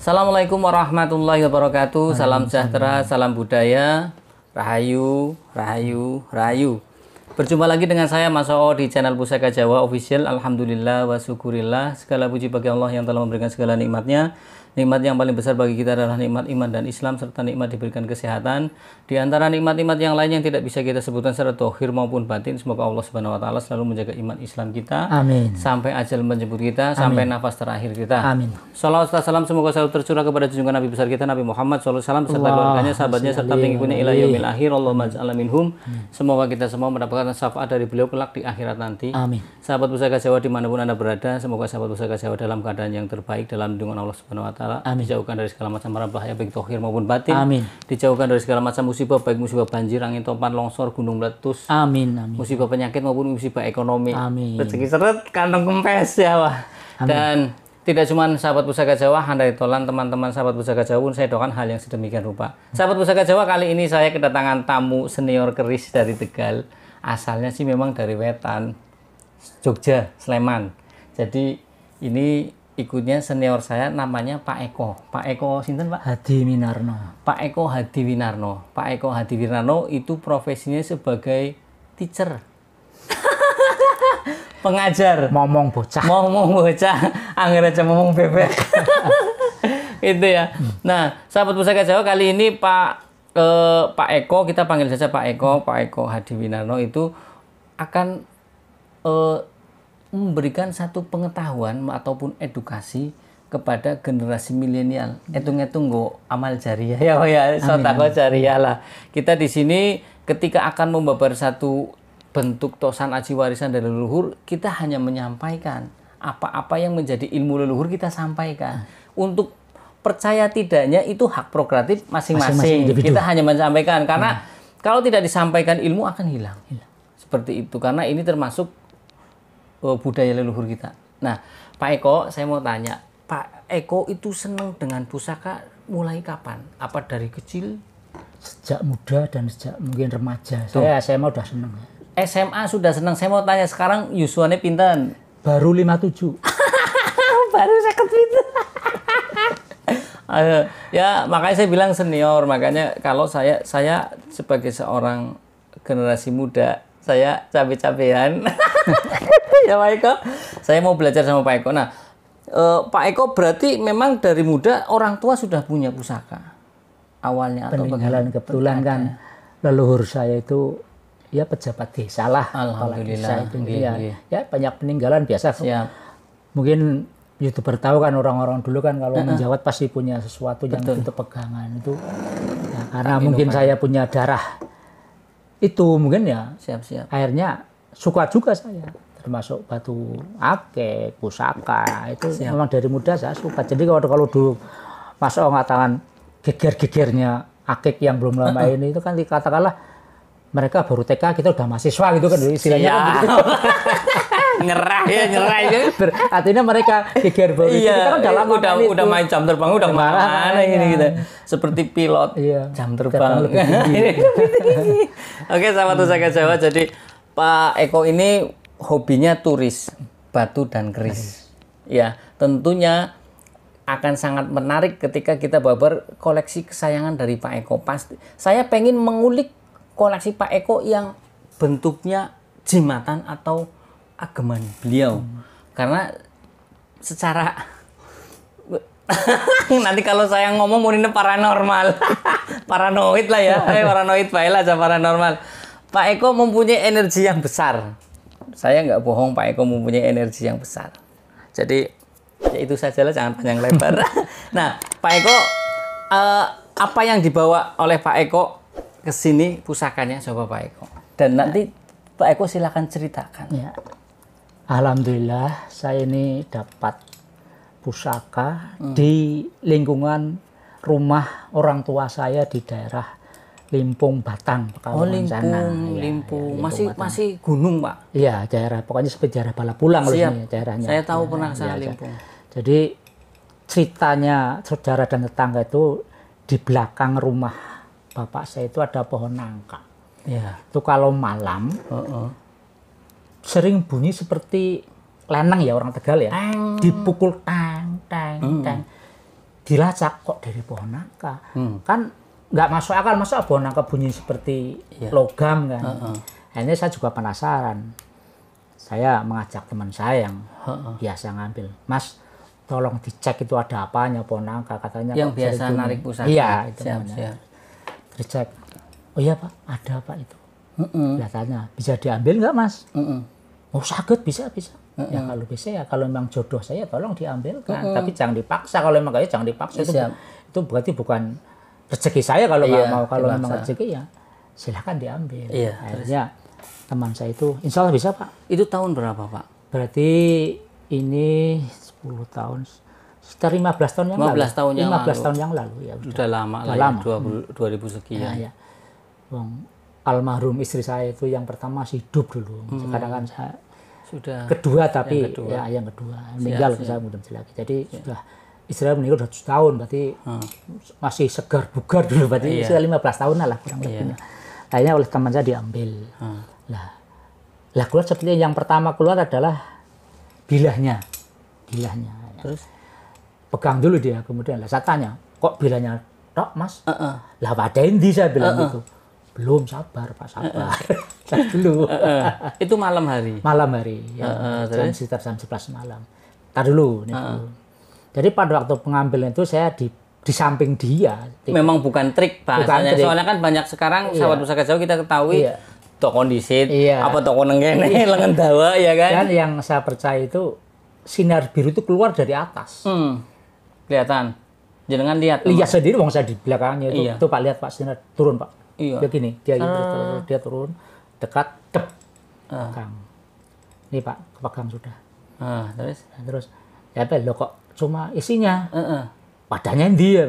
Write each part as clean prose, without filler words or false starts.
Assalamualaikum warahmatullahi wabarakatuh. Salam sejahtera, salam budaya, rahayu, rahayu, rahayu. Berjumpa lagi dengan saya Mas Oo di channel Pusaka Jawa Official. Alhamdulillah wa syukurillah. Segala puji bagi Allah yang telah memberikan segala nikmatnya. Nikmat yang paling besar bagi kita adalah nikmat iman dan Islam, serta nikmat diberikan kesehatan. Di antara nikmat-nikmat yang lain yang tidak bisa kita sebutkan secara dohir maupun batin, semoga Allah Subhanahu wa Ta'ala selalu menjaga iman Islam kita. Amin. Sampai ajal menjemput kita, Amin. sampai nafas terakhir kita. Amin. Salawat serta salam semoga selalu tercurah kepada junjungan Nabi besar kita Nabi Muhammad SAW beserta keluarganya, sahabatnya, serta pengikutnya ila yaumil akhir. Allahumma ja'alna minhum. Semoga kita semua mendapatkan syafaat dari beliau kelak di akhirat nanti. Amin. Sahabat Pusaka Jawa dimanapun Anda berada, semoga sahabat Pusaka Jawa dalam keadaan yang terbaik dalam lindungan Allah Subhanahu wa Ta'ala. Dijauhkan dari segala macam mara bahaya baik zahir maupun batin. Amin. Dijauhkan dari segala macam musibah baik musibah banjir, angin topan, longsor, gunung meletus. Amin. Amin. Musibah penyakit maupun musibah ekonomi. Amin. Rezeki seret, kantong kempes ya wah. Dan tidak cuma sahabat Pusaka Jawa, handai tolan teman-teman sahabat Pusaka Jawa pun saya doakan hal yang sedemikian rupa. Sahabat Pusaka Jawa, kali ini saya kedatangan tamu senior keris dari Tegal. Asalnya sih memang dari Wetan, Jogja, Sleman. Jadi ini ikutnya senior saya, namanya Pak Eko. Pak Eko sinten Pak? Hadi Winarno. Pak Eko Hadi Winarno. Pak Eko Hadi Winarno itu profesinya sebagai teacher. Pengajar. Momong bocah. Ngomong bocah, angger aja ngomong bebek. Itu ya. Nah, sahabat Pusaka Jawa, kali ini Pak Eko, kita panggil saja Pak Eko Hadi Winarno itu akan memberikan satu pengetahuan ataupun edukasi kepada generasi milenial. Hitung-hitung go amal jariah ya, sedekah jariah lah. Kita di sini ketika akan membabar satu bentuk tosan aji warisan dari leluhur, kita hanya menyampaikan apa-apa yang menjadi ilmu leluhur, kita sampaikan. Untuk percaya tidaknya itu hak prerogatif masing-masing. Kita hanya menyampaikan karena kalau tidak disampaikan ilmu akan hilang. Seperti itu, karena ini termasuk budaya leluhur kita. Nah, Pak Eko, saya mau tanya, Pak Eko itu senang dengan pusaka mulai kapan? Apa dari kecil? Sejak muda dan sejak mungkin remaja. Saya SMA udah seneng. SMA sudah senang. Saya mau tanya sekarang Yusuannya pinten? Baru 57. Baru 57. Ya, makanya saya bilang senior. Makanya kalau saya sebagai seorang generasi muda, saya cabe-cabean. Ya Pak Eko, saya mau belajar sama Pak Eko. Nah, Pak Eko berarti memang dari muda orang tua sudah punya pusaka awalnya atau peninggalan kebetulan kan leluhur saya itu ya pejabat desa lah. Alhamdulillah. Itu, ya banyak peninggalan biasa. Siap. Mungkin YouTuber tahu kan, orang-orang dulu kan kalau menjawat pasti punya sesuatu yang itu pegangan itu. Ya, karena mungkin saya punya darah itu mungkin ya. Siap. Akhirnya suka juga saya. Termasuk batu akik, pusaka itu memang dari muda saya suka. Jadi kalau dulu Mas O ngatakan geger-gegernya akik yang belum lama ini itu kan dikatakanlah mereka baru TK, kita udah mahasiswa gitu kan istilahnya. Kan gitu. nyerah ya. Artinya mereka geger baru. Iya, kita kan udah main jam terbang, udah mana ini gitu. Seperti pilot jam terbang. Oke, sahabat Pusaka Jawa, jadi Pak Eko ini hobinya turis batu dan keris. Ya, tentunya akan sangat menarik ketika kita babar koleksi kesayangan dari Pak Eko. Pasti saya pengen mengulik koleksi Pak Eko yang bentuknya jimatan atau ageman beliau. Karena secara nanti kalau saya ngomong murni paranormal. Paranoid lah ya. Paranoid baiklah aja paranormal. Pak Eko mempunyai energi yang besar. Saya nggak bohong, Pak Eko mempunyai energi yang besar. Jadi ya itu sajalah, jangan panjang lebar. Nah, Pak Eko, apa yang dibawa oleh Pak Eko ke sini pusakanya, coba Pak Eko. Dan nanti Pak Eko silakan ceritakan. Ya. Alhamdulillah saya ini dapat pusaka di lingkungan rumah orang tua saya di daerah Limpung Batang, Pekalongan sana. Limpung. Masih gunung, Pak. Iya, daerah pokoknya seperti daerah Balapulang loh ini daerahnya. Saya tahu pernah saya Limpung. Jadi ceritanya saudara dan tetangga itu di belakang rumah bapak saya itu ada pohon nangka. Ya. Itu kalau malam sering bunyi seperti lenang ya orang Tegal ya. Dipukul tang. dilacak kok dari pohon nangka. Kan nggak masuk akal, masa pohon nangka bunyi seperti logam kan. Akhirnya saya juga penasaran. Saya mengajak teman saya yang biasa ngambil, Mas, tolong dicek itu ada apanya pohon nangka, katanya. Yang biasa narik pusaka. Iya, itu siap. Dicek. Oh iya Pak, ada Pak itu. Katanya, bisa diambil nggak Mas? Oh sakit, bisa. Ya kalau bisa ya, kalau memang jodoh saya tolong diambilkan. Tapi jangan dipaksa, kalau memang kayak jangan dipaksa. Itu berarti bukan rezeki saya kalau nggak mau. Kalau memang rezeki ya silahkan diambil. Akhirnya teman saya itu, insya Allah bisa Pak. Itu tahun berapa Pak? Berarti ini 10 tahun, sekitar 15 tahun yang 15 lalu. tahun yang 15 lalu. tahun yang lalu ya. Udah lama lah lama. Ya, 2000 sekian. Ya. Almarhum istri saya itu yang pertama masih hidup dulu. Sekarang kan saya sudah kedua, tapi yang kedua meninggal, saya mudah lagi. Jadi sudah istri saya meninggal udah 7 tahun, berarti masih segar bugar dulu, berarti sudah 15 tahun lah kurang lebihnya. Akhirnya oleh teman saya diambil. Lah keluar seperti yang pertama keluar adalah bilahnya. Terus pegang dulu dia, kemudian lah saya tanya, kok bilahnya tok Mas? Lah padain di, saya bilang gitu. Belum, sabar Pak, sabar. Dulu. Itu malam hari? Malam hari, ya. Sekitar jam 11 malam. Tar dulu. Jadi pada waktu pengambilan itu saya di samping dia. Memang bukan trik bahasanya. Soalnya kan banyak sekarang sahabat pusaka Jawa kita ketahui toko kondisit, apa toko nenggene, lengan dawa, ya kan? Dan yang saya percaya itu sinar biru itu keluar dari atas. Kelihatan. Jangan lihat. Lihat sendiri, wong saya di belakangnya itu. Itu Pak, lihat Pak, sinar turun Pak. Begini, dia turun, dekat, Kang. Ini Pak, kepegang sudah. Terus ya lo kok cuma isinya. Padanya dia.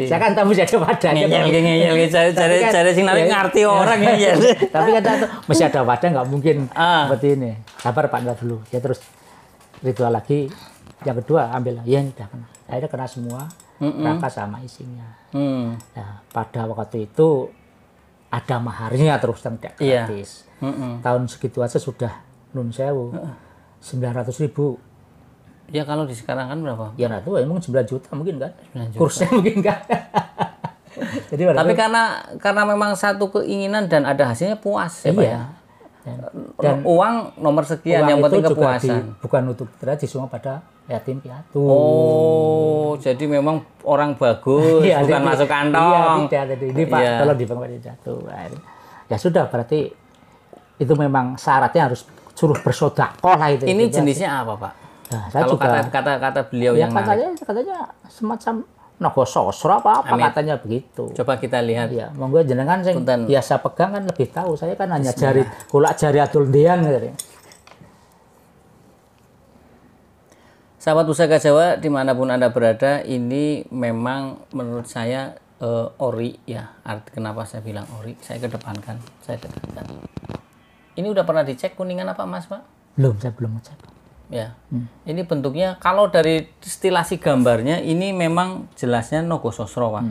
Saya kan tahu masih ada padanya. Ngeyel. Cari sing narik ngerti orang ngeyel. Tapi kan masih ada wadah, nggak mungkin seperti ini. Sabar Pak, nggak dulu. Ya terus ritual lagi. Yang kedua ambil, ya ini udah kena. Akhirnya kena semua, rangka sama isinya. Nah, pada waktu itu ada maharnya terus tidak gratis. Tahun segitu aja sudah nun sewu, 900.000. Ya kalau di sekarang kan berapa? Ya nggak tahu, emang 9 juta mungkin kan? Kursnya mungkin kan? Jadi, tapi karena memang satu keinginan dan ada hasilnya puas ya Pak ya? Dan uang nomor sekian, yang penting kepuasan. Bukan untuk gratis, cuma pada yatim piatu. Oh, jadi memang orang bagus, bukan masuk kantong. Iya, tidak. Ini Pak, kalau di Bang jatuh. Ya sudah, berarti itu memang syaratnya harus suruh bersedekah lah itu. Ini jenisnya apa Pak? Nah, saya kalau juga, kata beliau yang katanya semacam naga sosro apa katanya begitu. Coba kita lihat. Ya, monggo jenengan sing biasa pegang kan lebih tahu. Saya kan hanya jari atul dian gitu. Sahabat Pusaka Jawa dimanapun Anda berada, ini memang menurut saya ori ya. Arti kenapa saya bilang ori, saya kedepankan. Ini udah pernah dicek kuningan apa Mas Pak? Belum, saya belum ngecek. Ya, ini bentuknya kalau dari stilasi gambarnya ini memang jelasnya Nogo Sosro Pak.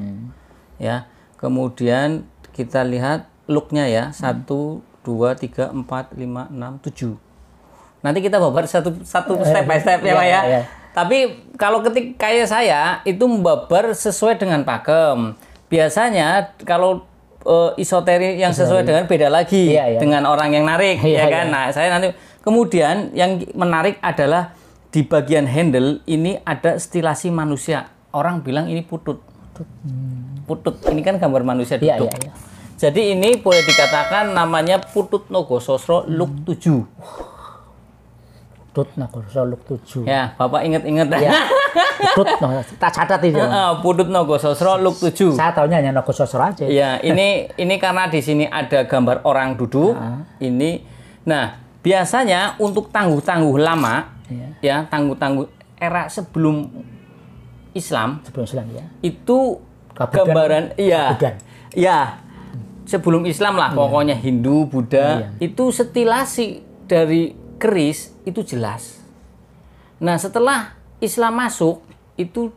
Ya, kemudian kita lihat looknya ya, 1, 2, 3, 4, 5, 6, 7. Nanti kita babar satu step by step ya Pak ya. Tapi kalau kayak saya itu membabar sesuai dengan pakem. Biasanya kalau isoteri yang sesuai dengan beda lagi dengan orang yang narik ya kan. Nah, saya nanti kemudian yang menarik adalah di bagian handle ini ada stilasi manusia. Orang bilang ini putut. Putut ini kan gambar manusia duduk. Jadi ini boleh dikatakan namanya Putut Nogo Sosro Look 7. Putut Nogo Sosro Look 7. Ya, Bapak ingat-ingat. Ya. Putut, tak catat ini. Putut Nogo Sosro Look 7. Saya tahunya hanya Nogo Sosro aja. Ya, ini karena di sini ada gambar orang duduk. Ini, nah biasanya untuk tangguh-tangguh lama, ya tangguh-tangguh era sebelum Islam, itu gambaran, ya sebelum Islam lah, pokoknya Hindu, Buddha, itu stilasi dari keris itu jelas. Nah setelah Islam masuk itu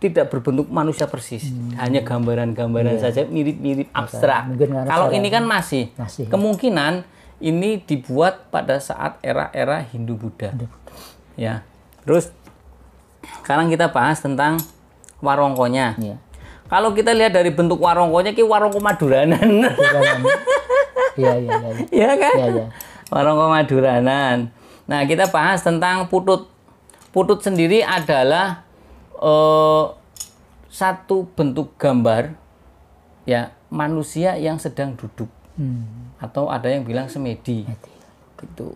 tidak berbentuk manusia persis, hanya gambaran-gambaran saja, mirip-mirip abstrak. Kalau ini kan masih. Kemungkinan ini dibuat pada saat era-era Hindu Buddha. Ya. Terus sekarang kita bahas tentang warongkonya. Iya. Kalau kita lihat dari bentuk warongkonya, ki warongko Maduranan. Iya. Iya kan? Iya. Warongko Maduranan. Nah, kita bahas tentang putut. Putut sendiri adalah satu bentuk gambar ya manusia yang sedang duduk. Atau ada yang bilang semedi. Gitu.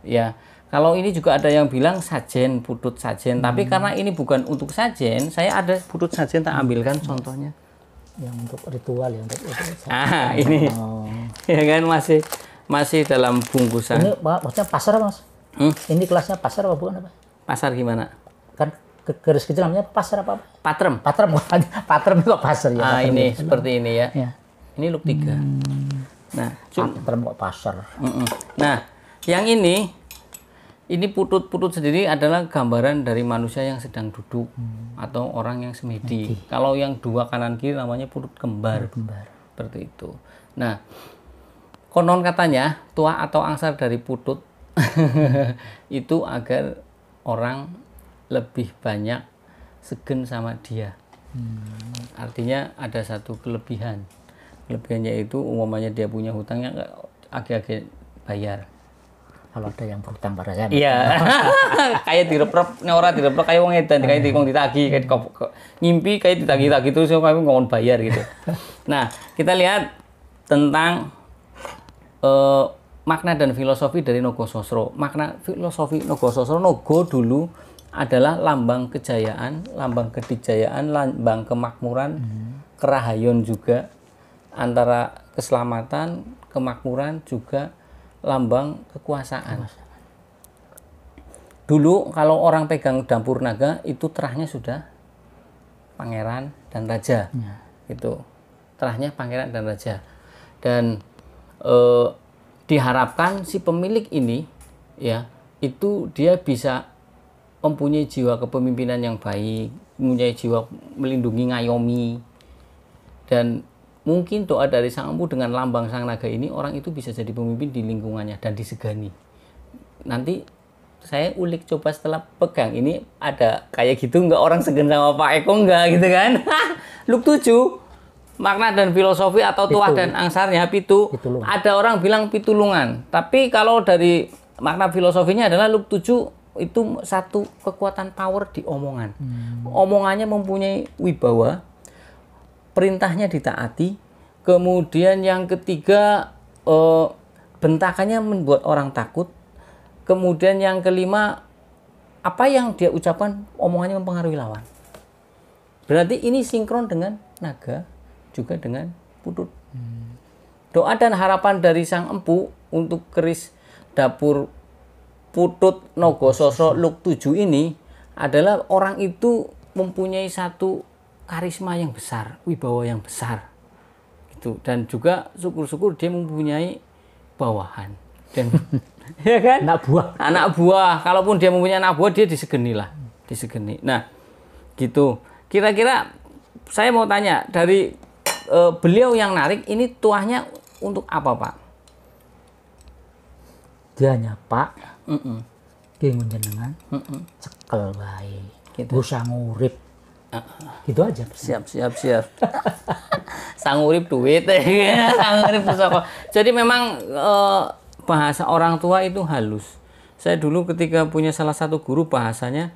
Ya. Kalau ini juga ada yang bilang sajen, putut sajen. Tapi karena ini bukan untuk sajen, saya ada putut sajen, tak ambilkan contohnya. Yang untuk ritual ya, untuk itu. Ini. Ya kan masih dalam bungkusan. Ini maksudnya pasar, Mas? Ini kelasnya pasar apa bukan apa? Pasar gimana? Kan garis kecil namanya pasar apa? Patrem. Patrem kok pasar ya. Ah, ini seperti ini ya. Ya. Ini look 3. Nah, patrem kok pasar. Nah, yang ini putut-putut sendiri adalah gambaran dari manusia yang sedang duduk atau orang yang semedi. Kalau yang dua kanan kiri namanya putut kembar. Seperti itu. Nah, konon katanya tua atau angsar dari putut itu agar orang lebih banyak segen sama dia. Artinya ada satu kelebihan. Kelebihannya itu umumnya dia punya hutangnya agak-agak bayar. Kalau ada yang berhutang pada saya. Iya. Kayak direprep, nek ora direprep kayak wong edan, kayak wong ditagi, kayak ngimpi kayak ditagi-tagi terus kayak ngomong bayar gitu. Nah, kita lihat tentang makna dan filosofi dari Nogososro. Makna filosofi Nogososro, Nogo dulu adalah lambang kejayaan, lambang kedikjayaan, lambang kemakmuran, kerahayon juga, antara keselamatan, kemakmuran juga lambang kekuasaan. Dulu kalau orang pegang dapur naga itu terahnya sudah pangeran dan raja. Itu terahnya pangeran dan raja. Dan diharapkan si pemilik ini ya itu dia bisa mempunyai jiwa kepemimpinan yang baik, mempunyai jiwa melindungi, ngayomi, dan mungkin doa dari Sang Empu dengan lambang Sang Naga ini orang itu bisa jadi pemimpin di lingkungannya dan disegani. Nanti saya ulik coba setelah pegang ini ada kayak gitu nggak orang segan sama Pak Eko nggak gitu kan? Luk 7 makna dan filosofi atau tuah dan angsarnya pitu. Ada orang bilang pitulungan. Tapi kalau dari makna filosofinya adalah Luk 7 itu satu kekuatan power di omongan. Omongannya mempunyai wibawa, perintahnya ditaati. Kemudian yang ketiga bentakannya membuat orang takut. Kemudian yang kelima apa yang dia ucapkan omongannya mempengaruhi lawan. Berarti ini sinkron dengan naga juga dengan putut. Doa dan harapan dari Sang Empu untuk keris dapur putut Nogososro Luk 7 ini adalah orang itu mempunyai satu karisma yang besar, wibawa yang besar. Gitu. Dan juga syukur-syukur dia mempunyai bawahan. Dan ya kan? Anak buah. Kalaupun dia mempunyai anak buah, dia disegeni lah. Disegeni. Nah, gitu. Kira-kira saya mau tanya dari beliau yang narik ini tuahnya untuk apa, Pak? Dia Pak. Ki njenengan. Cekel wae. Gitu. Usah ngurip. Gitu aja. Siap. Sangurip duit. Sangurip pusaka. Jadi memang bahasa orang tua itu halus. Saya dulu ketika punya salah satu guru bahasanya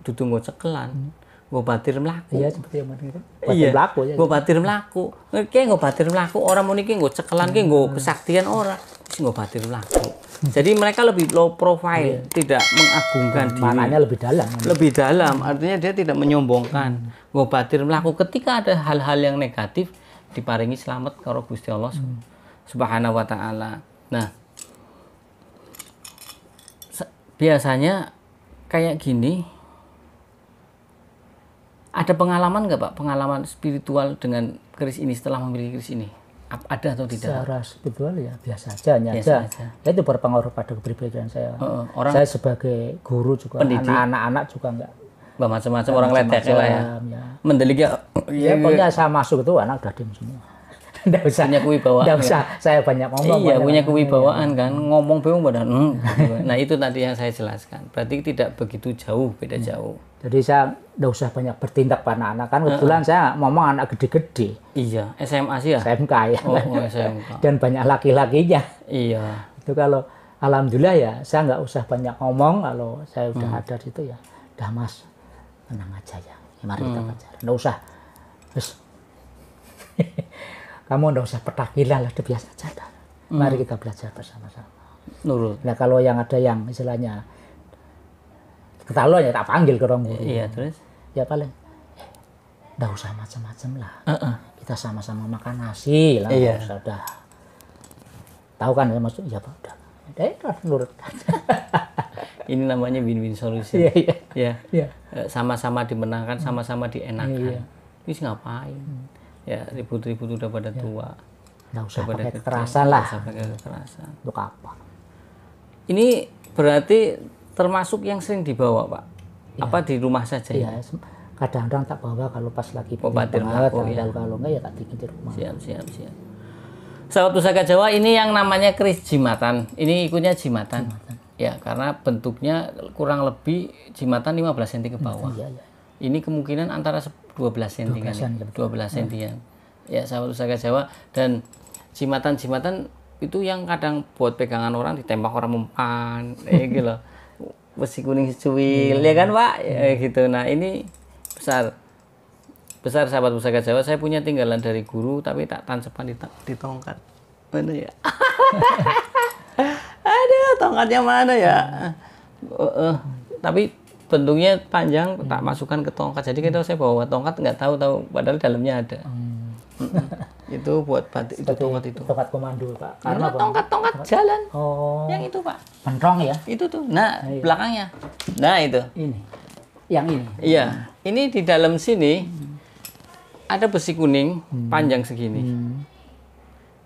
dudu nggo cekelan. Nggo batir mlaku. Iya, seperti yang itu. Batir mlaku ya. Nggo batir mlaku. Ki nggo batir mlaku, ora muni ki nggo cekelan ki nggo kesaktian ora. Wis nggo batir mlaku. Jadi mereka lebih low profile, tidak mengagungkan diri. Maknanya lebih dalam. Lebih dalam, artinya dia tidak menyombongkan. Nggo batir mlaku ketika ada hal-hal yang negatif diparingi selamat karo Gusti Allah Subhanahu wa taala. Nah, biasanya kayak gini. Ada pengalaman nggak, Pak? Pengalaman spiritual dengan keris ini setelah memiliki keris ini? Ada atau tidak? Secara spiritual ya biasa aja. Ya, itu berpengaruh pada kepribadian saya. Saya sebagai guru juga, anak-anak juga enggak. Macam-macam orang ledek lah ya. Mendelik ya. Ya, pokoknya saya masuk itu anak udah diem semua. Nggak usah punya kewibawaan. Nggak usah saya banyak ngomong. Iya, punya kewibawaan kan. Ngomong bingung badan. Nah, itu tadi yang saya jelaskan. Berarti tidak begitu jauh, beda jauh. Jadi saya nggak usah banyak bertindak pada anak-anak. Kan kebetulan saya ngomong anak gede-gede. Iya, SMA sih ya? SMK ya. Oh, SMK. Dan banyak laki-lakinya. Iya. Itu kalau alhamdulillah ya saya nggak usah banyak ngomong. Kalau saya udah ada situ ya, udah Mas, tenang aja ya. Mari kita belajar. Nggak usah. Terus kamu nggak usah petakilan lah, udah biasa aja. Mari kita belajar bersama-sama. Nurut. Nah kalau yang ada yang istilahnya ketahuan ya tak panggil ke orang guru. Iya, terus? Ya paling nggak usah macam-macam lah. Kita sama-sama makan nasi lah. Iya. Udah. Tahu kan ya maksud? Ya Pak, udah. Udah nurut. Ini namanya win-win solution. Iya, iya. Ya. Iya. Sama-sama dimenangkan, sama-sama dienakan. Iya. Terus ngapain? Ya, ribut-ribut udah pada tua. Nggak usah Udah pada pakai kerja, kekerasan lah. nggak usah pakai kekerasan. Untuk apa? Ini berarti termasuk yang sering dibawa, Pak? Apa di rumah saja? Iya. Ya? Kadang-kadang tak bawa kalau pas lagi Batir banget. melaku, ya. Kalau enggak ya tak bikin di rumah. Siap. Sahabat Pusaka Jawa, ini yang namanya keris jimatan. Ini ikutnya jimatan. Ya, karena bentuknya kurang lebih jimatan 15 cm ke bawah. Iya, iya. Ini kemungkinan antara 12 cm kan? 12 cm. Ya, sahabat Pusaka Jawa, dan jimatan-jimatan itu yang kadang buat pegangan orang, ditembak orang mempan, gitu loh. Besi kuning cuil, ya kan Pak? Gitu. Nah, ini besar sahabat Pusaka Jawa. Saya punya tinggalan dari guru, tapi tak tancepan di tongkat. Mana ya? Aduh, tongkatnya mana ya? Tapi bentuknya panjang, tak masukkan ke tongkat. Jadi kalau saya bawa tongkat nggak tahu padahal dalamnya ada. Itu buat batik, itu tongkat itu. Tongkat komando Pak. Karena tongkat jalan. Oh. Yang itu Pak. Pentong ya? Itu tuh. Nah, belakangnya. Nah, itu. Ini. Yang ini. Iya. Ini di dalam sini ada besi kuning panjang segini.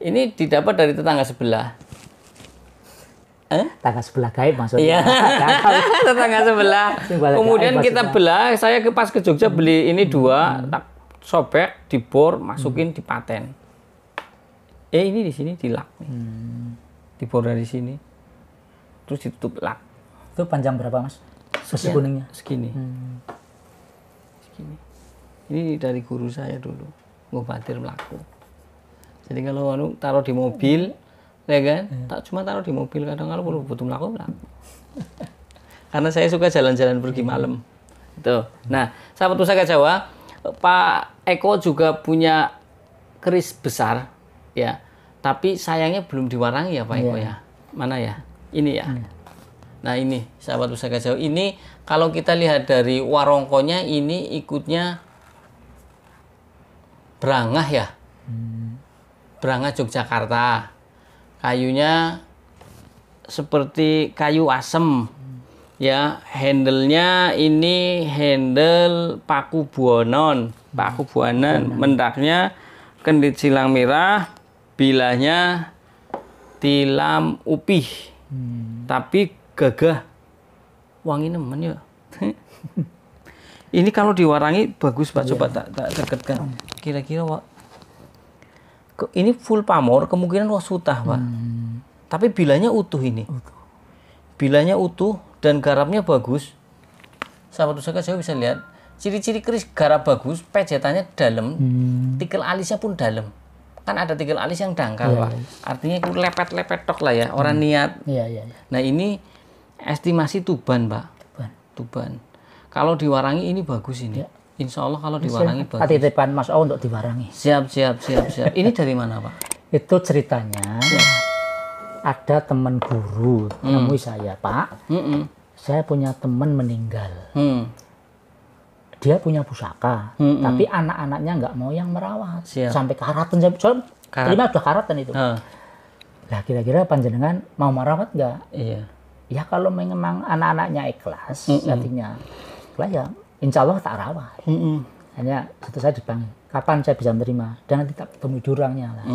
Ini didapat dari tetangga sebelah. Tetangga sebelah gaib maksudnya. Iya. Tetangga sebelah. Kemudian kita belah, saya pas ke Jogja beli ini 2, tak sobek, dibor, masukin di paten. Ini di sini dilak. Dibor dari sini. Terus ditutup lak. Itu panjang berapa Mas? Besi kuningnya? Segini. Segini. Ini dari guru saya dulu. Ngobatir melaku. Jadi kalau taruh di mobil, ya kan? Tak cuma taruh di mobil, kadang kalau perlu butuh melaku. Karena saya suka jalan-jalan pergi malam. Itu. Nah, sahabat Pusaka Jawa, Pak Eko juga punya keris besar, ya. Tapi sayangnya belum diwarangi ya Pak Eko ya. Mana ya? Ini ya. Nah ini sahabat Pusaka Jawa. Ini kalau kita lihat dari warongkonya, ini ikutnya Brangah ya. Brangah Yogyakarta. Kayunya seperti kayu asem. Ya, handle-nya ini handle paku buonon, mendaknya kendit silang merah, bilahnya tilam upih. Tapi gagah, wangi nemen ya. Ini kalau diwarangi bagus Pak, coba tak dekatkan. Kira-kira ini full pamor, kemungkinan wasutah Pak. Tapi bilahnya utuh ini. Bilahnya utuh dan garapnya bagus. Sahabat Pusaka Jawa bisa lihat ciri-ciri keris garap bagus, pejetannya dalam, tikel alisnya pun dalam. Kan ada tikel alis yang dangkal Pak. Artinya itu lepet-lepet tok lah ya, orang niat. Nah ini estimasi Tuban Pak. Tuban. Kalau diwarangi ini bagus ini. Insya Allah kalau diwarangi bagus. Titipan Mas O untuk diwarangi. Siap. Ini dari mana Pak? Itu ceritanya ada teman guru nemui saya, Pak. Saya punya teman meninggal. Dia punya pusaka, tapi anak-anaknya nggak mau yang merawat. Sampai karatan. Terima udah karatan itu. Nah kira-kira panjenengan mau merawat nggak? Iya. Ya kalau memang anak-anaknya ikhlas, artinya ikhlas ya insya Allah tak rawat. Hanya satu saya dipanggil, kapan saya bisa menerima? Dan nanti tak temui durangnya lah.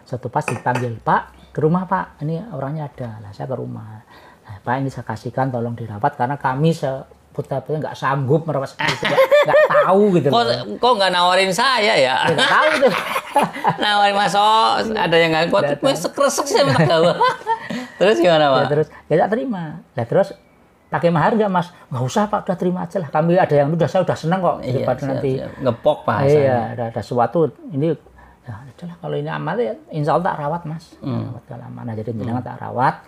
Satu pas dipanggil, Pak, ke rumah Pak, ini orangnya ada. Lah saya ke rumah. Nah, Pak ini saya kasihkan, tolong dirawat karena kami putra-putra nggak sanggup merawat seperti itu, nggak tahu gitu. Kok nggak nawarin saya ya? Nggak tahu tuh. Nawarin Mas O, ada yang nggak kuat, gue sekresek saya minta gawa. Terus gimana Pak? Ya, terus ya tak terima. Nah terus pakai mahar nggak Mas? Nggak usah Pak, udah terima aja lah. Kami ada yang saya udah senang kok. Daripada nanti ngepok bahasanya. Iya, ada sesuatu ini. Ya, adalah kalau ini amal ya, insya Allah tak rawat Mas. Rawat mana jadi jenengan tak rawat.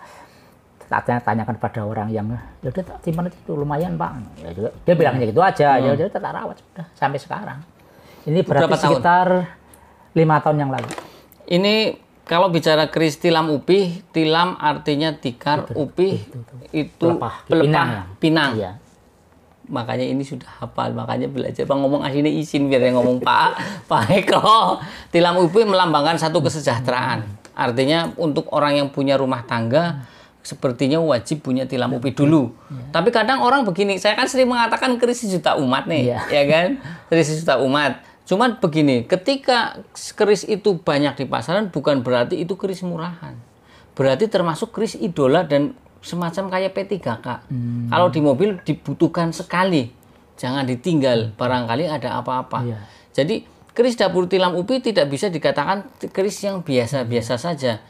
Tanyakan pada orang yang ya udah tak timpan itu lumayan Pak. Ya, dia bilangnya gitu aja. Ya udah tak rawat sudah sampai sekarang. Ini berarti sekitar 5 tahun yang lalu. Ini kalau bicara keris tilam upih, tilam artinya tikar, upih itu pelepah pinang. Iya. Makanya ini sudah hafal, makanya belajar. Bang ngomong aslinya izin biar yang ngomong Pak Eko. Tilam upih melambangkan satu kesejahteraan. Artinya untuk orang yang punya rumah tangga, sepertinya wajib punya tilam upih dulu. Tapi kadang orang begini, saya kan sering mengatakan keris sejuta umat nih, ya kan? Keris sejuta umat. Cuman begini, ketika keris itu banyak di pasaran bukan berarti itu keris murahan. Berarti termasuk keris idola dan semacam kayak P3K. Kalau di mobil dibutuhkan sekali. Jangan ditinggal, barangkali ada apa-apa. Jadi keris dapur tilam upih tidak bisa dikatakan keris yang biasa-biasa saja.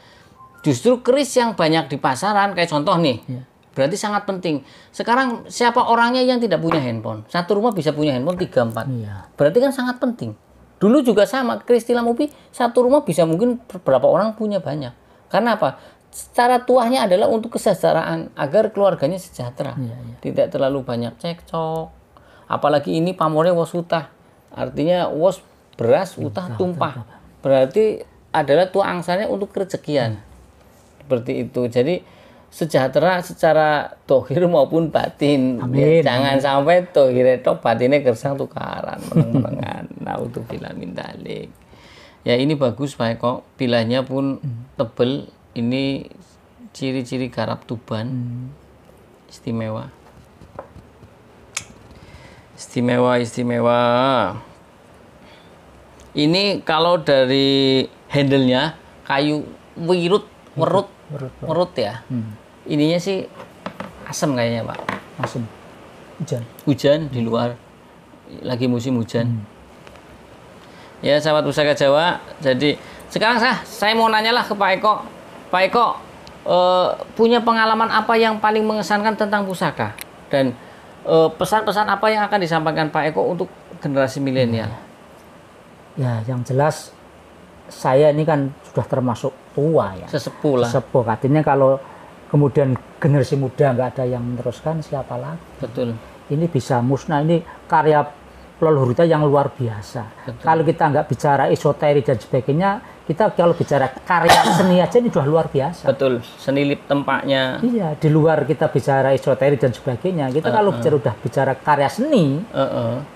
Justru keris yang banyak di pasaran, kayak contoh nih, berarti sangat penting. Sekarang siapa orangnya yang tidak punya handphone? Satu rumah bisa punya handphone 3-4. Berarti kan sangat penting. Dulu juga sama, keris tilam upih satu rumah bisa mungkin beberapa orang punya banyak. Karena apa? Secara tuahnya adalah untuk kesejahteraan agar keluarganya sejahtera. Tidak terlalu banyak cekcok. Apalagi ini pamornya wos utah. Artinya wos beras utah tumpah. Berarti adalah tuah angsanya untuk rezekian. Seperti itu. Jadi sejahtera secara dohir maupun batin. Amin. Jangan sampai dohir itu batinnya gersang tukaran, meneng-menengan. Naudzubillah min dzalik. Ya ini bagus Pak Eko, pilahnya pun tebel. Ini ciri-ciri garap Tuban. Istimewa. Istimewa. Ini kalau dari handle-nya kayu werut ya. Ininya sih asam kayaknya Pak. Asam. Hujan di luar. Lagi musim hujan. Ya sahabat Pusaka Jawa. Jadi sekarang saya mau nanyalah ke Pak Eko. Pak Eko punya pengalaman apa yang paling mengesankan tentang pusaka? Dan pesan-pesan apa yang akan disampaikan Pak Eko untuk generasi milenial? Ya yang jelas saya ini kan sudah termasuk tua ya. Sesepuh lah. Sesepuh. Artinya kalau kemudian generasi muda nggak ada yang meneruskan, siapa lagi? Betul. Ini bisa musnah. Ini karya leluhur kita yang luar biasa. Betul. Kalau kita nggak bicara esoterik dan sebagainya, kita kalau bicara karya seni aja ini sudah luar biasa. Betul. Seni lip tempaknya. Iya, di luar kita bicara esoterik dan sebagainya. Kita kalau bicara karya seni,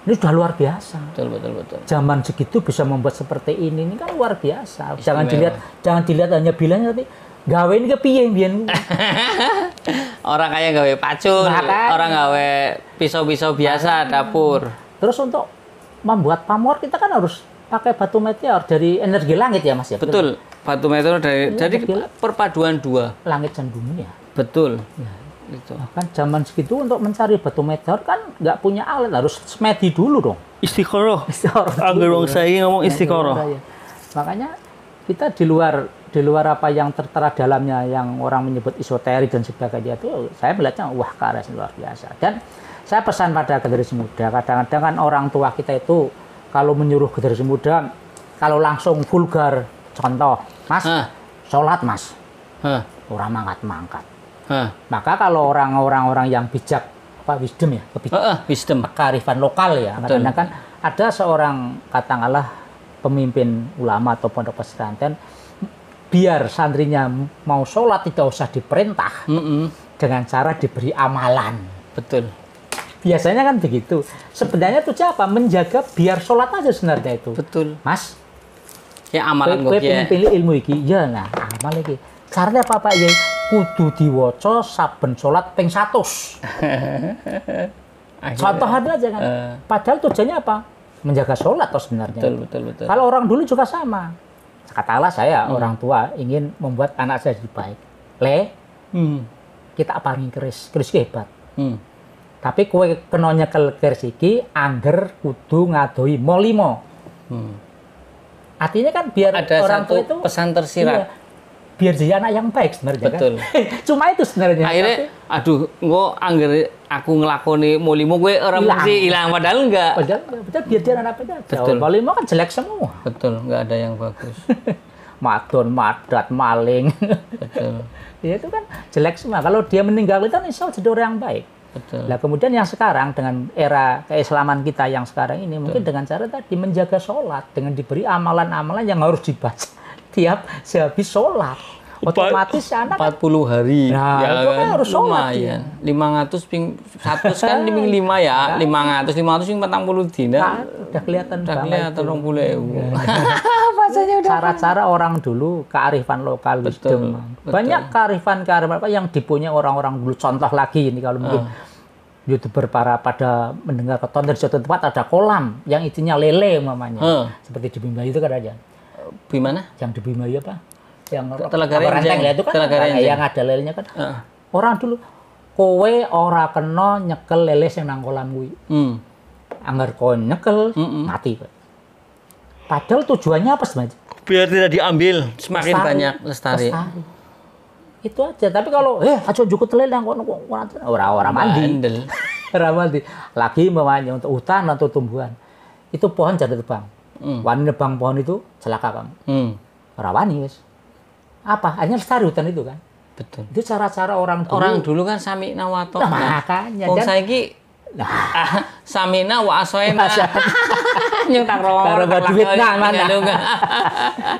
ini sudah luar biasa. Betul. Zaman segitu bisa membuat seperti ini kan luar biasa. Jangan dilihat hanya bilangnya, tapi gawe ini kepiye mbiyen. Orang kayak gawe pacul, orang gawe pisau-pisau biasa dapur. Terus untuk membuat pamor kita kan harus pakai batu meteor dari energi langit ya Mas ya. Betul. Batu meteor dari perpaduan dua langit dan bumi ya. Betul. Ya. Gitu. Nah, kan zaman segitu untuk mencari batu meteor kan nggak punya alat, harus semedi dulu dong. Istiqoroh. Angger wong saya ngomong istiqoroh. Makanya kita di luar apa yang tertera dalamnya yang orang menyebut esoterik dan sebagainya itu, saya melihatnya wah karya luar biasa. Dan saya pesan pada generasi muda, kadang-kadang kan orang tua kita itu kalau menyuruh generasi muda, kalau langsung vulgar, contoh, Mas, sholat Mas, orang mangkat-mangkat. Maka kalau orang-orang yang bijak, wisdom ya, wisdom, kearifan lokal ya, kadang-kadang kan ada seorang katakanlah pemimpin ulama atau pondok pesantren, biar santrinya mau sholat tidak usah diperintah, dengan cara diberi amalan. Betul. Biasanya kan begitu. Sebenarnya itu apa? Menjaga biar sholat aja sebenarnya itu. Betul. Mas, ya amalan gue pengen pilih ilmu iki. Ya nah, amal iki. Caranya apa ya? Kudu diwaca saben sholat ping 100. Contoh aja kan. Padahal tujuannya apa? Menjaga sholat toh sebenarnya. Betul. Kalau orang dulu juga sama. Katakanlah saya orang tua ingin membuat anak saya lebih baik. Kita paling keris hebat. Tapi kowe kena nyekel keris iki angger kudu ngadoi mo 5. Artinya kan biar ada orang tua satu itu pesan tersirat. Iya, biar jadi anak yang baik sebenarnya. Betul. Kan? Cuma itu sebenarnya. Akhirnya, aduh, anggar aku ngelakoni molimo gue orang mesti hilang, padahal enggak. Padahal biar dia anak baik. Betul. Molimo kan jelek semua. Betul, enggak ada yang bagus. Madon, madat, maling. Betul. Ya itu kan jelek semua. Kalau dia meninggal itu kan insya Allah jadi orang yang baik. Betul. Nah kemudian yang sekarang dengan era keislaman kita yang sekarang ini mungkin dengan cara tadi menjaga sholat dengan diberi amalan-amalan yang harus dibaca tiap sehabis sholat. Otomatis anak 40 hari. Nah, ya itu kan harus sholat. Lumayan. 500 ping 100 kan ping 5 ya. 500 ping 40 dina. Nah, udah kelihatan Udah banget. kelihatan 20.000. Bahasanya udah cara-cara orang dulu kearifan lokal wisdom. Banyak kearifan apa yang dipunyai orang-orang dulu. Contoh lagi ini kalau mungkin YouTuber pada mendengar keton dari suatu tempat ada kolam yang isinya lele umpamanya. Seperti di Bima itu kan ada. Gimana? Yang di Bima apa? Yang Telaga Renteng ya itu kan yang ada lelenya kan. Orang dulu kowe ora kena nyekel lele sing nang kolam kuwi. Angger kowe nyekel mati. Padahal tujuannya apa sebenarnya? Biar tidak diambil, semakin banyak lestari. Itu aja. Tapi kalau aja jukut lele nang kono ora mandi. Ora mandi. Lagi umpamanya untuk hutan atau tumbuhan. Itu pohon jadi tebang. Wani nebang pohon itu celaka kamu. Ora wani wis. Apa? Hanya lestari hutan itu kan. Betul. Itu cara-cara orang dulu. Orang dulu kan samina wa ta'na. Nah, makanya. Wong saiki samina wa asoena. Nyutak roh. Duit mana?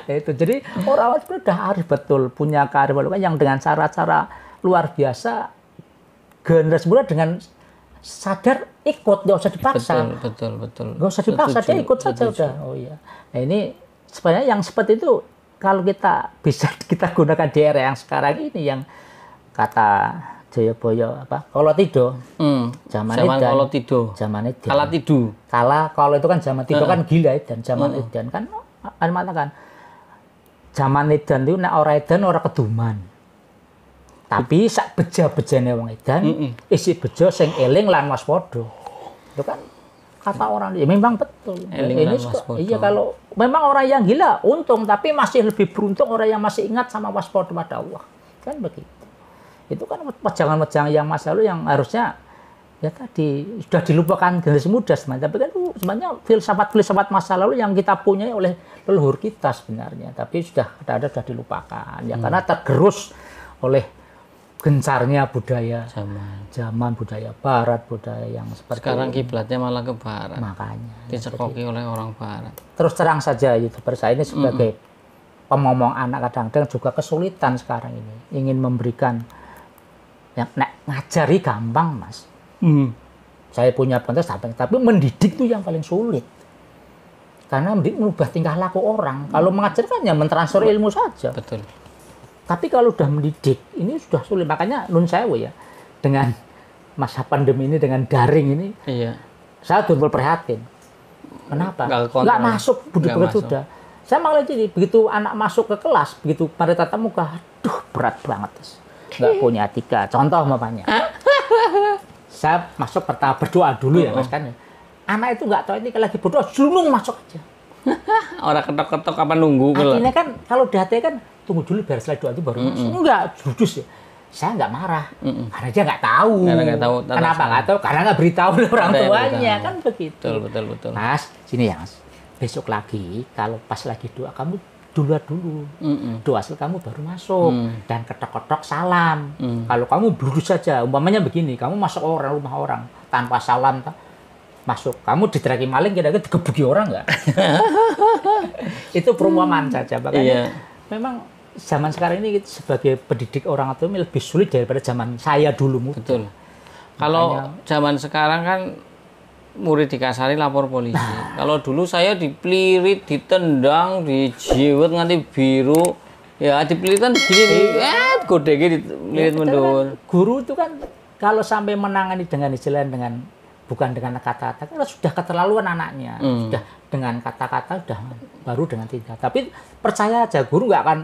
Itu. Jadi orang sudah arif betul punya kearifan yang dengan cara-cara luar biasa. Generasi muda dengan sadar ikut, nggak usah dipaksa. Betul. Nggak usah dipaksa, dia ikut saja udah. Oh iya. Nah ini sebenarnya yang seperti itu. Kalau kita bisa kita gunakan di era yang sekarang ini yang kata Jayabaya apa? Kalau tido. Zaman kalau tido. Zaman itu. Kala tidu. Kalau itu kan zaman tido kan gila dan zaman edan kan mengatakan zaman edan itu nek ora edan ora keduman. Tapi sak beja-bejane wong edan isi bejo sing eling lan waspada. Itu kan kata orang ya memang betul. Ini iya kalau memang orang yang gila untung tapi masih lebih beruntung orang yang masih ingat sama waspada pada Allah. Kan begitu. Itu kan wejangan-wejangan yang masa lalu yang harusnya ya tadi sudah dilupakan generasi muda sebenarnya. Tapi kan itu sebenarnya filsafat masa lalu yang kita punyai oleh leluhur kita sebenarnya. Tapi sudah ada sudah dilupakan ya karena tergerus oleh gencarnya budaya zaman budaya barat, budaya yang seperti sekarang kiblatnya malah ke barat. Makanya dicekoki oleh orang barat. Terus terang saja YouTuber saya ini sebagai pemomong anak kadang-kadang juga kesulitan sekarang ini ingin memberikan yang ngajari gampang Mas. Saya punya pentas tapi mendidik itu yang paling sulit. Karena mengubah tingkah laku orang. Kalau mengajar kan ya mentransfer ilmu saja. Betul. Tapi kalau sudah mendidik, ini sudah sulit. Makanya nun sewu ya, dengan masa pandemi ini, dengan daring ini, saya betul prihatin. Kenapa? Nggak masuk, begitu sudah. Saya malah jadi, begitu anak masuk ke kelas, begitu pada tatap muka, aduh berat banget. Nggak punya etika. Contoh mamanya. Saya masuk pertama berdoa dulu ya Mas kan. Anak itu nggak tahu ini lagi berdoa, julung masuk aja. Orang ketok-ketok apa nunggu? Artinya kan, kalau di hati kan, tunggu dulu biar setelah doa itu baru masuk. Enggak, judus ya. Saya nggak marah. Karena dia nggak tahu. Kenapa nggak tahu? Karena nggak beritahu orang tuanya. Kan begitu. Betul. Mas, sini ya Mas. Besok lagi, kalau pas lagi doa, kamu dulu. Doa asal kamu baru masuk. Dan ketok-ketok salam. Kalau kamu berdua saja, umpamanya begini, kamu masuk rumah orang, tanpa salam, masuk. Kamu diteraki maling, kira-kira digebuki orang nggak? Itu perumpamaan saja. Makanya memang zaman sekarang ini sebagai pendidik orang tua lebih sulit daripada zaman saya dulu. Betul. Kalau zaman sekarang kan murid dikasari lapor polisi. Kalau dulu saya dipelirit, ditendang, dijiwet nganti biru. Ya dipelirit kan gini, godege dipelirit mundur. Guru itu kan kalau sampai menangani dengan istilah bukan dengan kata-kata, karena sudah keterlaluan anaknya. Sudah dengan kata-kata, sudah baru dengan tindak. Tapi percaya aja, guru nggak akan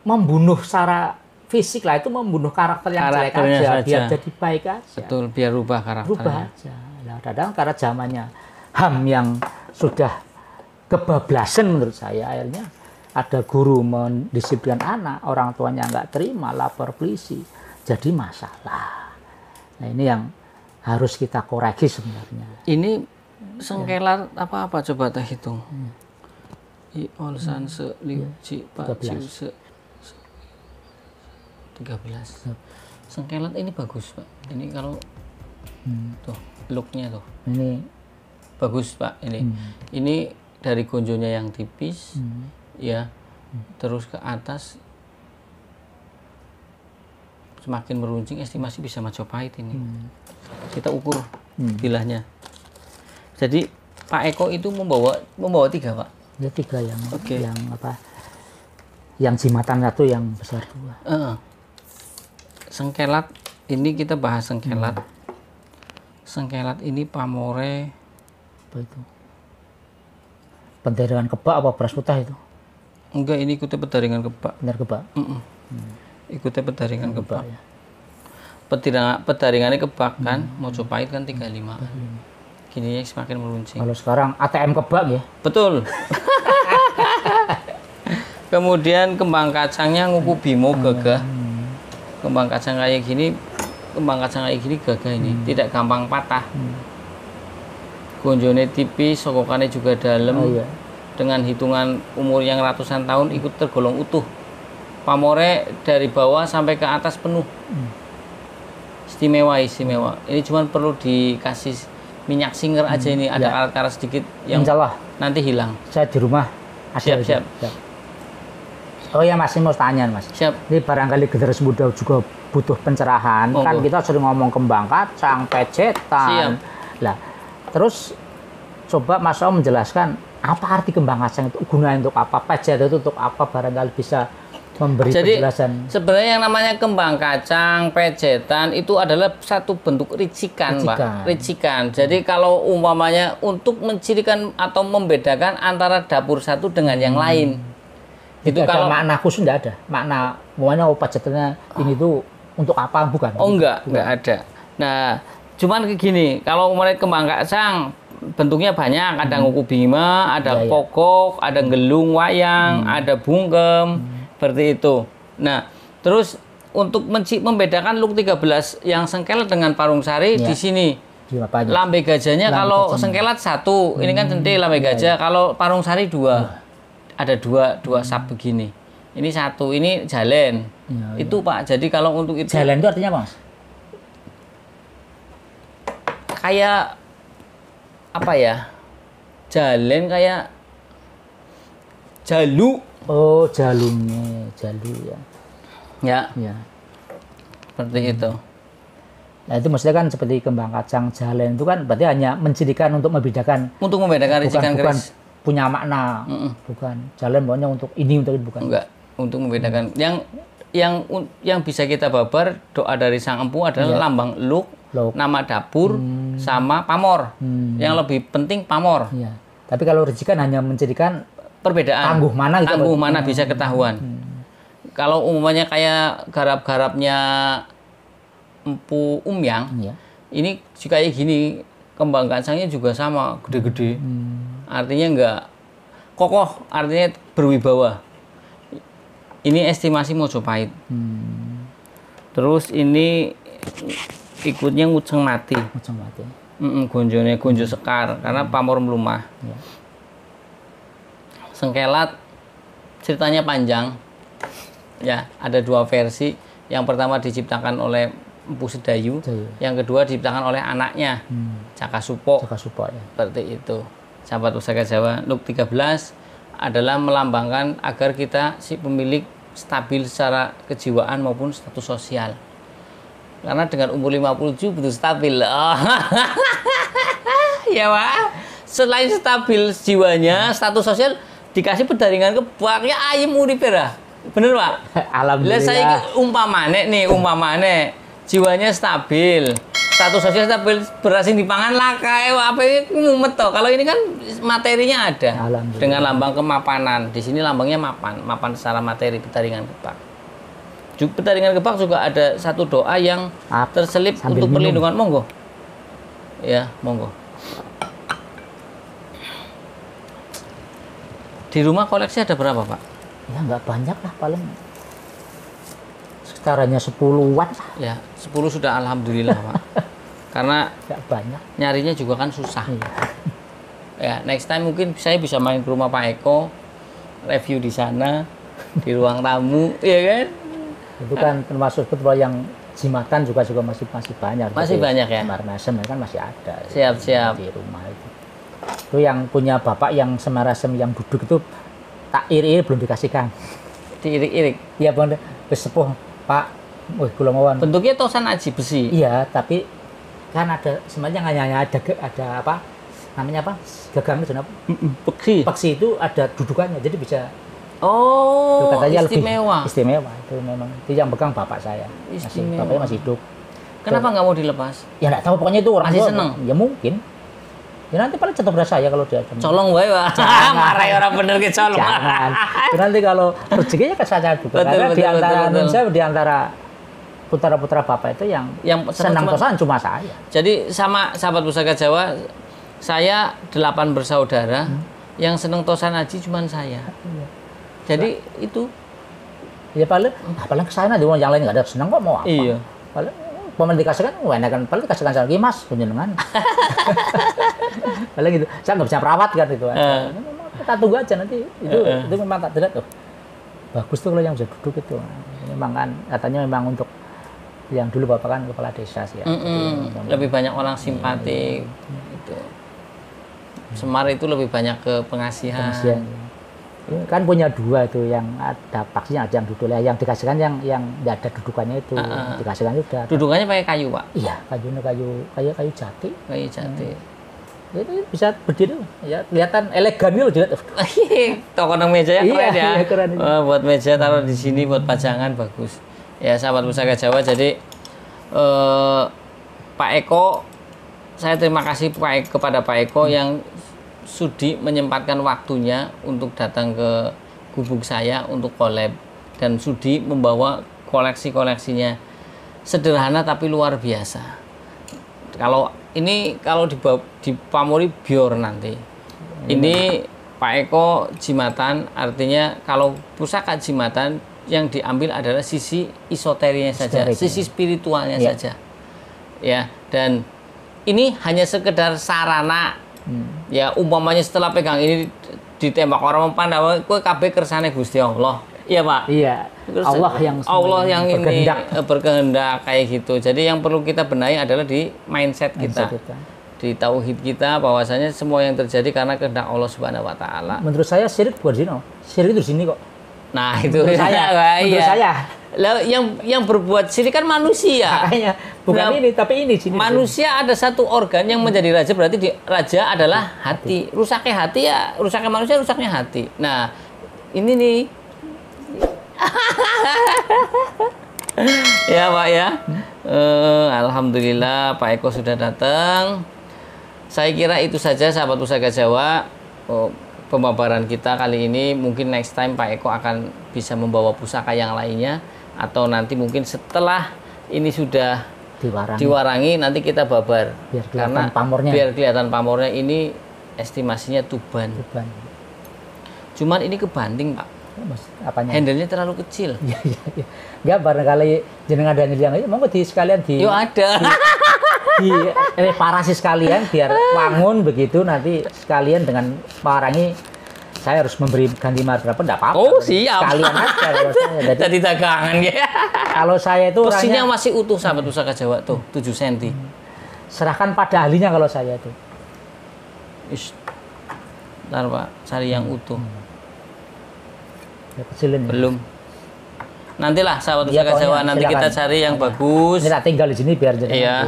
membunuh secara fisik lah, itu membunuh karakter yang jelek aja, biar jadi baik aja. Betul, biar rubah karakternya. Rubah aja. Nah, kadang karena zamannya HAM yang sudah kebablasan menurut saya, akhirnya ada guru mendisiplinkan anak, orang tuanya nggak terima, lapor polisi, jadi masalah. Nah ini yang harus kita koreksi sebenarnya. Ini sengkelat apa coba kita hitung. I ol san se liu ci pa ciu se 13. Sengkelat ini bagus Pak. Ini kalau tuh looknya tuh. Ini bagus Pak ini. Ini dari gonjonya yang tipis ya. Terus ke atas semakin meruncing, estimasi bisa Majapahit ini. Kita ukur bilahnya. Jadi Pak Eko itu membawa 3 Pak. Ya 3 yang yang apa? Yang jimatan 1, yang besar 2. Sengkelat ini kita bahas sengkelat. Sengkelat ini pamore apa itu? Pendaringan kebak apa beras putih itu? Enggak, ini ikutnya pedaringan kebak. Benar kebak. Ikutnya pedaringan kebak. Ya. Pedaringannya kebak kan, Mojopahit kan 35. Gini semakin meruncing. Kalau sekarang ATM kebak ya. Betul. Kemudian kembang kacangnya nguku bimo gagah. Kembang kacang kayak gini gagah ini, tidak gampang patah. Gonjone tipis, sokokannya juga dalam. Dengan hitungan umur yang ratusan tahun ikut tergolong utuh. Pamore dari bawah sampai ke atas penuh. Istimewa. Ini cuma perlu dikasih minyak singer aja ini, ada karat-karat sedikit yang nanti hilang. Saya di rumah ada. Siap. Oh ya, masih mau tanya Mas. Siap. Ini barangkali generasi muda juga butuh pencerahan. Kan kita sering ngomong kembang kacang, pecetan. Lah, terus coba Mas Om menjelaskan apa arti kembang kacang itu, gunanya untuk apa, pecetan itu untuk apa, barangkali bisa memberi penjelasan. Sebenarnya yang namanya kembang kacang, pecetan itu adalah satu bentuk ricikan, Pak. Ricikan. Jadi kalau umpamanya untuk mencirikan atau membedakan antara dapur satu dengan yang lain. Itu kalau makna khusus enggak ada. Makna pokoknya pecetannya ini tuh untuk apa, bukan? Oh, enggak ada. Nah, cuman kayak gini, kalau umpamanya kembang kacang bentuknya banyak, ada nguku bima, ada pokok, ada gelung wayang, ada bungkem, seperti itu. Nah, terus untuk membedakan look 13 yang sengkelat dengan parung sari di sini. Lambe gajahnya kalau sengkelat 1, ini kan centil lambe gajah, kalau parung sari 2. Ada dua sap begini. Ini 1, ini jalen. Itu Pak. Jadi kalau untuk itu jalen itu artinya apa, Mas? Kayak apa ya? Jalen kayak jalu. Oh, jalunya, jalu ya. Ya. Seperti itu. Nah, itu maksudnya kan seperti kembang kacang jalen itu kan berarti hanya mencirikan untuk membedakan. Untuk membedakan ricikan keris. Punya makna, bukan jalan pokoknya untuk ini, untuk bukan. Enggak, untuk membedakan. Yang bisa kita babar doa dari Sang Empu adalah lambang luk, nama dapur, sama pamor. Yang lebih penting pamor. Tapi kalau ricikan hanya mencirikan perbedaan. Tangguh mana bisa ketahuan. Kalau umumnya kayak garap-garapnya Empu Umyang, ini juga kayak gini, kembang kacangnya juga sama, gede-gede. Artinya enggak kokoh, artinya berwibawa. Ini estimasi Mojopahit. Terus ini ikutnya nguceng mati. Gonjo sekar karena pamor melumah. Sengkelat ceritanya panjang. Ya, ada 2 versi. Yang pertama diciptakan oleh Empu Sedayu, yang kedua diciptakan oleh anaknya, Caka Supo. Seperti itu. Sahabat Pusaka Jawa, look 13 adalah melambangkan agar kita si pemilik stabil secara kejiwaan maupun status sosial. Karena dengan umur 57 butuh stabil. Ya Pak. Selain stabil jiwanya, status sosial dikasih pedaringan kebak ya ayem uripe ra. Bener Pak? Alhamdulillah. Saya umpamane jiwanya stabil, status sosial stabil, berhasil dipangan lakai, apa ini mumet toh. Kalau ini kan materinya ada dengan lambang kemapanan. Di sini lambangnya mapan secara materi, pedaringan kebak. Pedaringan kebak juga ada satu doa yang terselip untuk perlindungan. Monggo. Ya, monggo. Di rumah koleksi ada berapa Pak? Ya nggak banyak lah, paling sekitarannya 10-an. Ya, 10 sudah alhamdulillah, Pak. Karena Nggak banyak. nyarinya juga kan susah. Iya. Ya, next time mungkin saya bisa main ke rumah Pak Eko, review di sana, di ruang tamu, ya kan? Itu kan termasuk betul yang jimatan juga masih banyak. Masih banyak ya? Semar mesem kan masih ada. Siap. Di rumah itu. Itu yang punya bapak yang semar mesem yang duduk itu tak iri belum dikasihkan. Diirik-irik. Iya bang, sepuh Pak. Wih, kula mawon. Bentuknya tosan aji besi. Iya, tapi kan ada sebenarnya hanya ada apa? Namanya apa? Gagang itu apa? Beksi. Paksi itu ada dudukannya, jadi bisa. Oh, Katanya istimewa. Lebih istimewa itu memang. Itu yang pegang bapak saya. Istimewa. Bapaknya masih hidup. Kenapa nggak mau dilepas? Ya nggak tahu, pokoknya itu orang Masih tua. seneng? Ya mungkin. Ya nanti paling jatuh beras saya kalau dia. Colong wae, Pak. Marahi orang bener ke colong. Jangan. Itu nanti kalau rezekinya ke saya juga. Betul, Karena betul, di antara betul. saya di antara putra-putra bapak itu yang senang tosan cuma saya. Jadi sama sahabat Pusaka Jawa, saya 8 bersaudara, yang seneng tosan aji cuma saya. Iya. Jadi itu. Ya paling ke sana di yang lain nggak ada senang kok mau apa. Iya. Paling paling dikasihkan, kan paling dikasihkan saya lagi mas, penjenengan. Paling gitu, saya nggak bisa perawat kan itu. Kita tunggu aja nanti itu memang tak tidak tuh. Bagus tuh kalau yang bisa duduk itu. Memang kan katanya memang untuk yang dulu bapak kan kepala desa sih. Ya. Lebih banyak orang simpatik. Gitu. Semar itu lebih banyak ke pengasihan. Kan punya 2 itu, yang ada paksinya, ada yang duduk, yang dikasihkan yang nggak ada dudukannya itu, dikasihkan sudah. Dudukannya pakai kayu, Pak? Iya, kayu jati. Kayu jati. Itu bisa berdiri, ya kelihatan elegan gitu dilihat. Toko nang meja ya keren ya. Iya, keren. Buat meja taruh di sini buat pajangan bagus. Ya sahabat Pusaka Jawa, jadi Pak Eko, saya terima kasih kepada Pak Eko yang sudi menyempatkan waktunya untuk datang ke gubuk saya untuk collab, dan sudi membawa koleksi-koleksinya sederhana tapi luar biasa. Kalau di pamori bior nanti. Ini Pak Eko jimatan, artinya kalau pusaka jimatan yang diambil adalah sisi esoterinya saja, sisi spiritualnya saja. Ya, dan ini hanya sekedar sarana. Ya umpamanya setelah pegang ini ditembak orang memandang kowe kabeh kersane Gusti Allah. Iya, Pak. Iya. Allah yang ini berkehendak kayak gitu. Jadi yang perlu kita benahi adalah di mindset kita. Di tauhid kita, bahwasanya semua yang terjadi karena kehendak Allah Subhanahu wa taala. Menurut saya syirik bukan zina. Syirik itu di sini kok. Nah, itu menurut saya. Lah yang berbuat syirik kan manusia. Makanya bukan ini tapi ini sini. Manusia ada satu organ yang menjadi raja, berarti raja adalah hati. Rusaknya hati ya, rusaknya manusia rusaknya hati. Nah, ini nih. Ya, Pak ya. Alhamdulillah Pak Eko sudah datang. Saya kira itu saja sahabat Pusaka Jawa. Pembabaran kita kali ini. Mungkin next time Pak Eko akan bisa membawa pusaka yang lainnya, atau nanti mungkin setelah ini sudah diwarangi nanti kita babar, biar kelihatan pamornya. Ini estimasinya tuban. Cuman ini kebanting, Pak. Apanya? Handle-nya terlalu kecil. Iya. Enggak, barangkali jenengan ada yang aja mau sekalian di. Yo ada. Di reparasi sekalian biar wangun begitu, nanti sekalian dengan mewarangi. Saya harus memberi ganti margaret, enggak apa-apa. Oh, siap. Sekalian aja kalau saya. Jadi dagangan ya. Kalau saya itu posisinya masih utuh sahabat Pusaka Jawa tuh, 7 cm. Serahkan pada ahlinya kalau saya itu. Ntar Pak, cari yang utuh. Ya, kecilin. Belum. Nantilah sahabat Pusaka Jawa, nanti silakan. Kita cari yang bagus. Kita tinggal di sini biar jadi. Iya.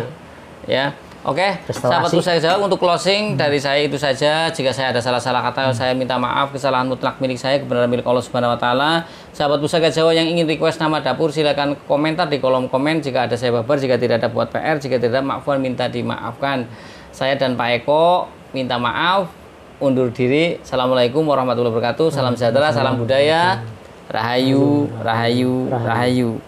Ya. Oke, sahabat Pusaka Jawa, untuk closing dari saya itu saja. Jika saya ada salah-salah kata, saya minta maaf. Kesalahan mutlak milik saya, kebenaran milik Allah Subhanahu wa taala. Sahabat Pusaka Jawa yang ingin request nama dapur, silakan komentar di kolom komen. Jika ada saya babar, jika tidak ada buat PR, jika tidak maafkan minta dimaafkan. Saya dan Pak Eko minta maaf, undur diri. Assalamualaikum warahmatullahi wabarakatuh. Salam sejahtera, salam budaya. Rahayu, rahayu, rahayu.